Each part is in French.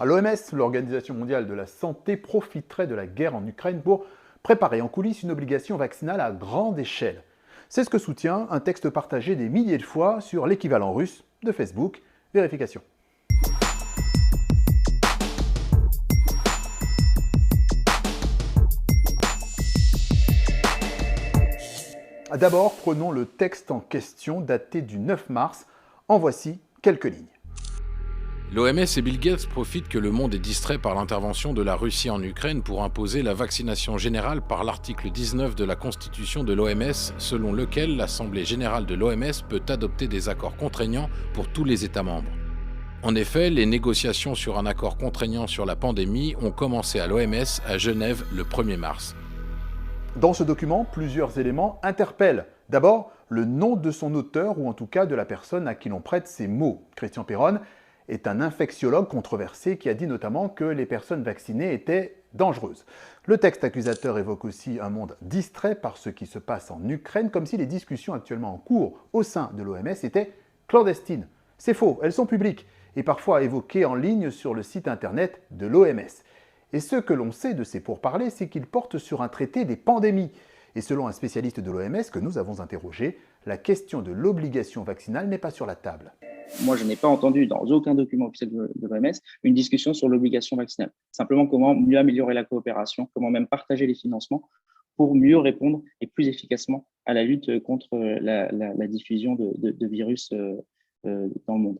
L'OMS, l'Organisation mondiale de la santé, profiterait de la guerre en Ukraine pour préparer en coulisses une obligation vaccinale à grande échelle. C'est ce que soutient un texte partagé des milliers de fois sur l'équivalent russe de Facebook. Vérification. D'abord, prenons le texte en question daté du 9 mars. En voici quelques lignes. L'OMS et Bill Gates profitent que le monde est distrait par l'intervention de la Russie en Ukraine pour imposer la vaccination générale par l'article 19 de la Constitution de l'OMS, selon lequel l'Assemblée générale de l'OMS peut adopter des accords contraignants pour tous les États membres. En effet, les négociations sur un accord contraignant sur la pandémie ont commencé à l'OMS à Genève le 1er mars. Dans ce document, plusieurs éléments interpellent. D'abord, le nom de son auteur, ou en tout cas de la personne à qui l'on prête ces mots. Christian Perron est un infectiologue controversé qui a dit notamment que les personnes vaccinées étaient dangereuses. Le texte accusateur évoque aussi un monde distrait par ce qui se passe en Ukraine, comme si les discussions actuellement en cours au sein de l'OMS étaient clandestines. C'est faux, elles sont publiques et parfois évoquées en ligne sur le site internet de l'OMS. Et ce que l'on sait de ces pourparlers, c'est qu'ils portent sur un traité des pandémies. Et selon un spécialiste de l'OMS que nous avons interrogé, la question de l'obligation vaccinale n'est pas sur la table. Moi, je n'ai pas entendu dans aucun document officiel de l'OMS une discussion sur l'obligation vaccinale. Simplement, comment mieux améliorer la coopération, comment même partager les financements pour mieux répondre et plus efficacement à la lutte contre la diffusion de virus dans le monde.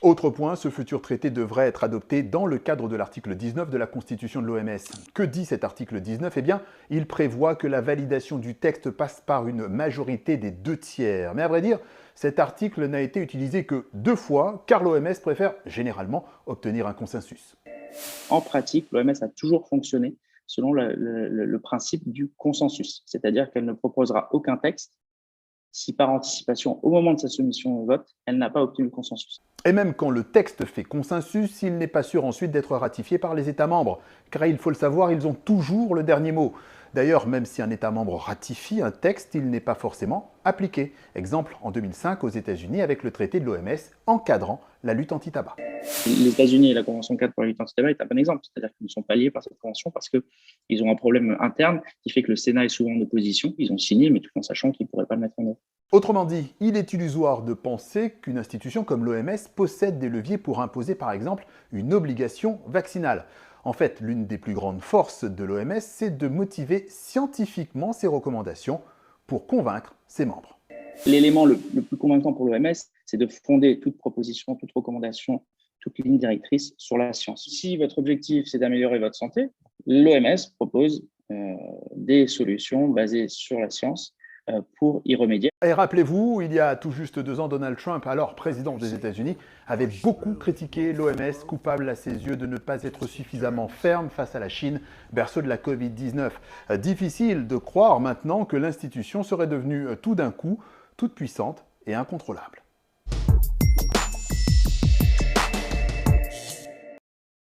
Autre point, ce futur traité devrait être adopté dans le cadre de l'article 19 de la Constitution de l'OMS. Que dit cet article 19 ? Eh bien, il prévoit que la validation du texte passe par une majorité des 2/3. Mais à vrai dire, cet article n'a été utilisé que 2 fois, car l'OMS préfère généralement obtenir un consensus. En pratique, l'OMS a toujours fonctionné selon le principe du consensus, c'est-à-dire qu'elle ne proposera aucun texte si par anticipation, au moment de sa soumission au vote, elle n'a pas obtenu le consensus. Et même quand le texte fait consensus, il n'est pas sûr ensuite d'être ratifié par les États membres, car il faut le savoir, ils ont toujours le dernier mot. D'ailleurs, même si un État membre ratifie un texte, il n'est pas forcément appliqué. Exemple en 2005 aux États-Unis avec le traité de l'OMS encadrant la lutte anti-tabac. Les États-Unis et la Convention 4 pour la lutte anti-tabac est un bon exemple, c'est-à-dire qu'ils ne sont pas liés par cette convention parce qu'ils ont un problème interne qui fait que le Sénat est souvent en opposition. Ils ont signé, mais tout en sachant qu'ils ne pourraient pas le mettre en œuvre. Autrement dit, il est illusoire de penser qu'une institution comme l'OMS possède des leviers pour imposer par exemple une obligation vaccinale. En fait, l'une des plus grandes forces de l'OMS, c'est de motiver scientifiquement ses recommandations pour convaincre ses membres. L'élément le plus convaincant pour l'OMS, c'est de fonder toute proposition, toute recommandation, toute ligne directrice sur la science. Si votre objectif, c'est d'améliorer votre santé, l'OMS propose des solutions basées sur la science pour y remédier. Et rappelez-vous, il y a tout juste 2 ans, Donald Trump, alors président des États-Unis, avait beaucoup critiqué l'OMS, coupable à ses yeux de ne pas être suffisamment ferme face à la Chine, berceau de la Covid-19. Difficile de croire maintenant que l'institution serait devenue tout d'un coup toute puissante et incontrôlable.